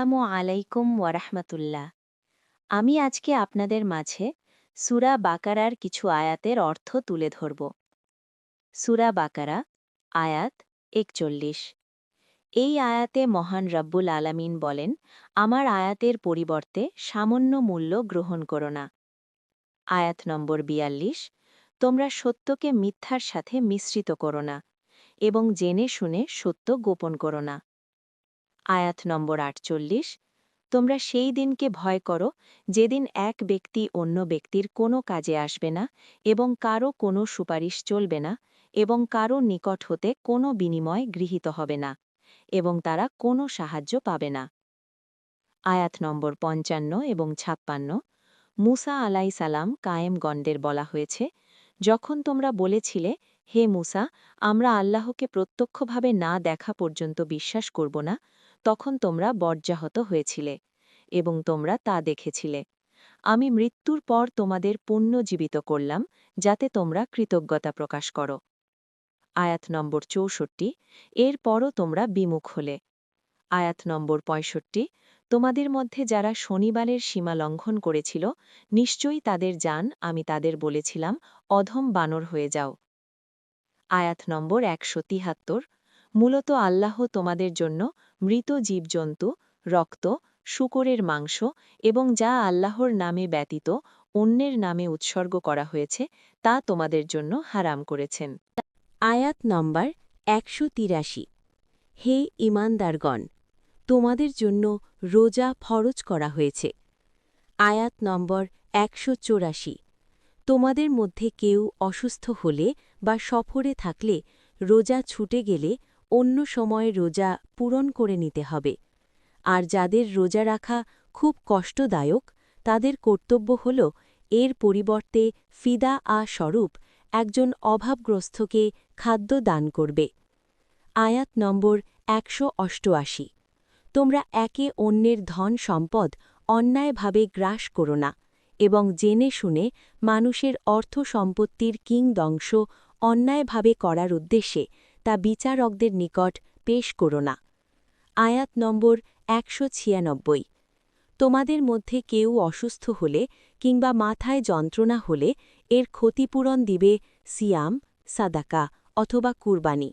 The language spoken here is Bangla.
আসসালামু আলাইকুম ওয়ারাহমাতুল্লাহ। আমি আজকে আপনাদের মাঝে সূরা বাকারার কিছু আয়াতের অর্থ তুলে ধরব। সূরা বাকারা, আয়াত ৪১। এই আয়াতে মহান রব্বুল আলামিন বলেন, আমার আয়াতের পরিবর্তে সামান্য মূল্য গ্রহণ করো না। আয়াত নম্বর ৪২, তোমরা সত্যকে মিথ্যার সাথে মিশ্রিত করো না এবং জেনে শুনে সত্য গোপন করো না। আয়াত নম্বর ৪৮, তোমরা সেই দিনকে ভয় করো যেদিন এক ব্যক্তি অন্য ব্যক্তির কোনো কাজে আসবে না এবং কারও কোনো সুপারিশ চলবে না এবং কারও নিকট হতে কোনো বিনিময় গৃহীত হবে না এবং তারা কোনো সাহায্য পাবে না। আয়াত নম্বর ৫৫ এবং ৫৬, মুসা আলাইসালাম কায়েমগণ্ডের বলা হয়েছে, যখন তোমরা বলেছিলে, হে মুসা, আমরা আল্লাহকে প্রত্যক্ষভাবে না দেখা পর্যন্ত বিশ্বাস করব না, তখন তোমরা বজ্রাহত হয়েছিলে এবং তোমরা তা দেখেছিলে। আমি মৃত্যুর পর তোমাদের পুনর্জীবিত করলাম যাতে তোমরা কৃতজ্ঞতা প্রকাশ করো। আয়াত নম্বর ৬৪, এরপরও তোমরা বিমুখ হলে। আয়াত নম্বর ৬৫, তোমাদের মধ্যে যারা শনিবারের সীমা লঙ্ঘন করেছিল, নিশ্চয়ই তাদের জান আমি তাদের বলেছিলাম, অধম বানর হয়ে যাও। আয়াত নম্বর ১৭৩, মূলত আল্লাহ তোমাদের জন্য মৃত জীবজন্তু, রক্ত, শূকরের মাংস এবং যা আল্লাহর নামে ব্যতীত অন্যের নামে উৎসর্গ করা হয়েছে তা তোমাদের জন্য হারাম করেছেন। আয়াত নম্বর ১৮৩, হে ঈমানদারগণ, তোমাদের জন্য রোজা ফরজ করা হয়েছে। আয়াত নম্বর ১৮৪, তোমাদের মধ্যে কেউ অসুস্থ হলে বা সফরে থাকলে রোজা ছুটে গেলে অন্য সময়ে রোজা পূরণ করে নিতে হবে। আর যাদের রোজা রাখা খুব কষ্টদায়ক, তাদের কর্তব্য হল এর পরিবর্তে ফিদা স্বরূপ একজন অভাবগ্রস্তকে খাদ্য দান করবে। আয়াত নম্বর ১৮৮, তোমরা একে অন্যের ধন সম্পদ অন্যায়ভাবে গ্রাস করো না এবং জেনে শুনে মানুষের অর্থ সম্পত্তির কিংদংশ অন্যায়ভাবে করার উদ্দেশ্যে তা বিচারকদের নিকট পেশ করো না। আয়াত নম্বর ১৯৬, তোমাদের মধ্যে কেউ অসুস্থ হলে কিংবা মাথায় যন্ত্রণা হলে এর ক্ষতিপূরণ দিবে সিয়াম, সাদাকা অথবা কুরবানি।